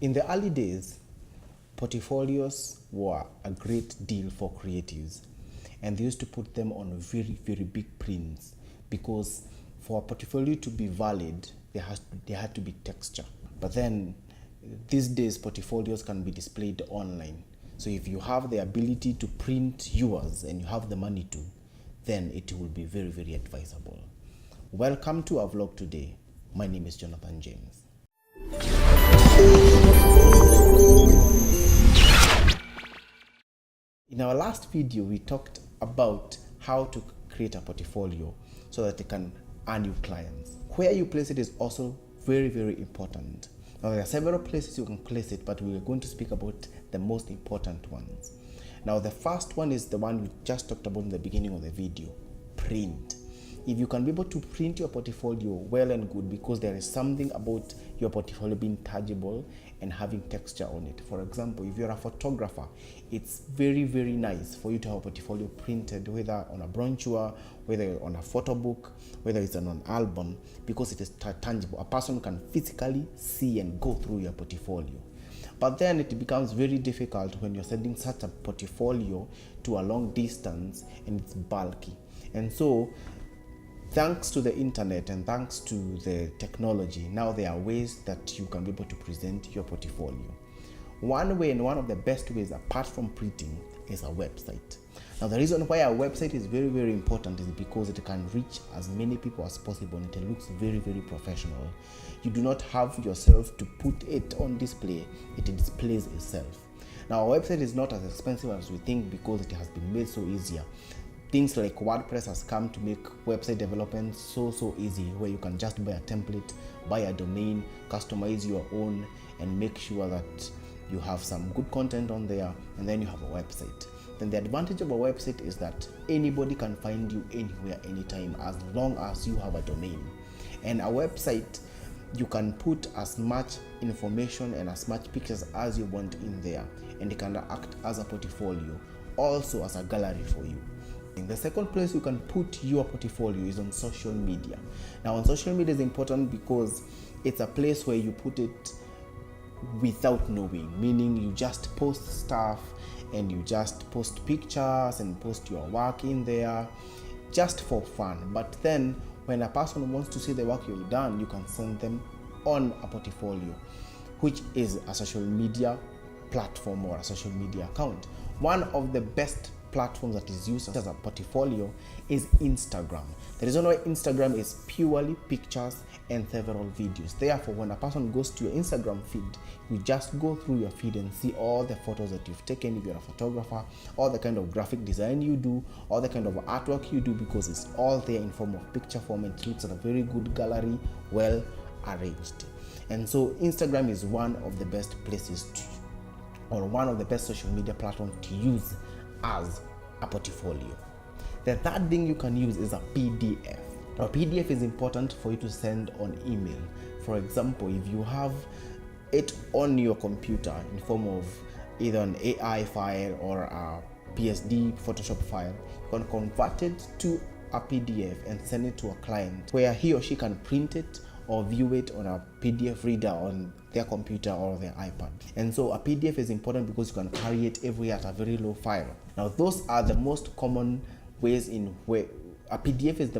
In the early days, portfolios were a great deal for creatives, and they used to put them on very, very big prints because for a portfolio to be valid, there had to be texture. But then these days, portfolios can be displayed online. So if you have the ability to print yours and you have the money to, then it will be very, very advisable. Welcome to our vlog today. My name is Jonathan James. In our last video, we talked about how to create a portfolio so that you can earn you clients. Where you place it is also very, very important. Now, there are several places you can place it, but we're going to speak about the most important ones. Now, the first one is the one we just talked about in the beginning of the video, print. If you can be able to print your portfolio, well and good, because there is something about your portfolio being tangible and having texture on it. For example, if you're a photographer, it's very, very nice for you to have a portfolio printed, whether on a brochure, whether on a photo book, whether it's on an album, because it is tangible. A person can physically see and go through your portfolio. But then it becomes very difficult when you're sending such a portfolio to a long distance and it's bulky. And so, thanks to the internet and thanks to the technology, now there are ways that you can be able to present your portfolio. One way, and one of the best ways apart from printing, is a website. Now, the reason why a website is very, very important is because it can reach as many people as possible and it looks very, very professional. You do not have yourself to put it on display, it displays itself. Now, a website is not as expensive as we think because it has been made so easier. Things like WordPress has come to make website development so easy, where you can just buy a template, buy a domain, customize your own, and make sure that you have some good content on there, and then you have a website. Then the advantage of a website is that anybody can find you anywhere, anytime, as long as you have a domain. And a website, you can put as much information and as much pictures as you want in there, and it can act as a portfolio, also as a gallery for you. The second place you can put your portfolio is on social media. Now, on social media is important because it's a place where you put it without knowing, meaning you just post stuff and you just post pictures and post your work in there just for fun. But then when a person wants to see the work you've done, you can send them on a portfolio, which is a social media platform or a social media account. One of the best platforms that is used as a portfolio is Instagram. The reason why Instagram is purely pictures and several videos. Therefore, when a person goes to your Instagram feed, you just go through your feed and see all the photos that you've taken if you're a photographer, all the kind of graphic design you do, all the kind of artwork you do, because it's all there in form of picture form and it looks at a very good gallery, well arranged. And so Instagram is one of the best places or one of the best social media platforms to use as a portfolio. The third thing you can use is a PDF. A PDF is important for you to send on email. For example, if you have it on your computer in form of either an AI file or a PSD Photoshop file, you can convert it to a PDF and send it to a client where he or she can print it or view it on a PDF reader on their computer or their iPad. And so a PDF is important because you can carry it everywhere at a very low file. Now, those are the most common ways in which a PDF is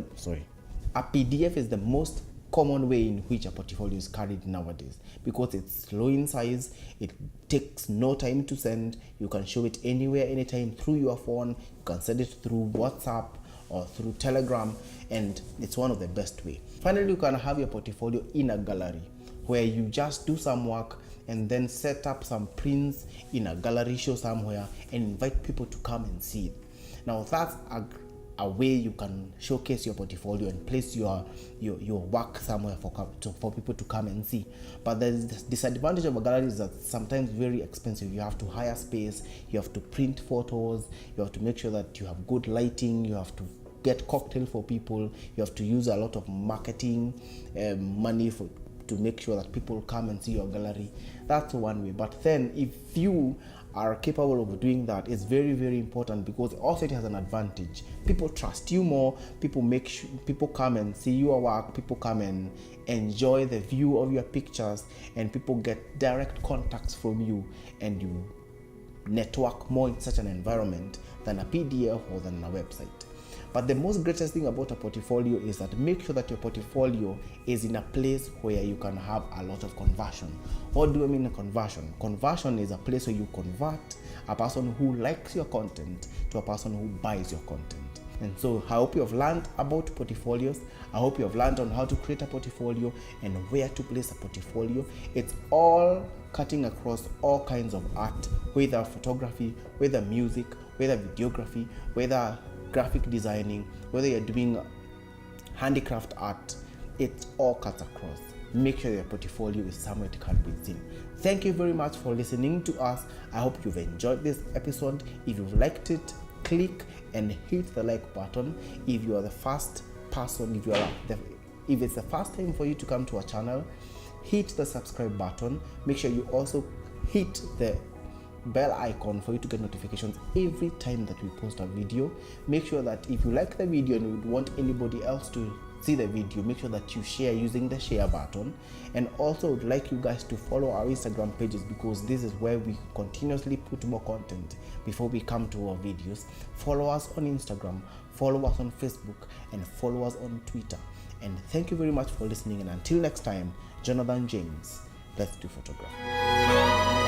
the most common way in which a portfolio is carried nowadays, because it's low in size, it takes no time to send, you can show it anywhere, anytime through your phone, you can send it through WhatsApp or through Telegram, and it's one of the best way. Finally, you can have your portfolio in a gallery where you just do some work and then set up some prints in a gallery show somewhere and invite people to come and see it. Now, that's a way you can showcase your portfolio and place your work somewhere for people to come and see. But the disadvantage of a gallery is that sometimes very expensive. You have to hire space, you have to print photos, you have to make sure that you have good lighting, you have to get cocktail for people, you have to use a lot of marketing money to to make sure that people come and see your gallery. That's one way. But then if you are capable of doing that, it's very, very important, because also it has an advantage. People trust you more. People come and see your work. People come and enjoy the view of your pictures, and people get direct contacts from you, and you network more in such an environment than a PDF or than a website. But the most greatest thing about a portfolio is that make sure that your portfolio is in a place where you can have a lot of conversion. What do I mean conversion? Conversion is a place where you convert a person who likes your content to a person who buys your content. And so I hope you have learned about portfolios. I hope you have learned on how to create a portfolio and where to place a portfolio. It's all cutting across all kinds of art, whether photography, whether music, whether videography, whether graphic designing, whether you're doing handicraft art. It all cuts across. Make sure your portfolio is somewhere it can be seen. Thank you very much for listening to us. I hope you've enjoyed this episode. If you've liked it, click and hit the like button. If you are the first person, if it's the first time for you to come to our channel, hit the subscribe button. Make sure you also hit the bell icon for you to get notifications every time that we post a video. Make sure that if you like the video and you would want anybody else to see the video, make sure that you share using the share button. And also would like you guys to follow our Instagram pages, because this is where we continuously put more content before we come to our videos. Follow us on Instagram, follow us on Facebook, and follow us on Twitter. And thank you very much for listening, and until next time, Jonathan James, let's do photography.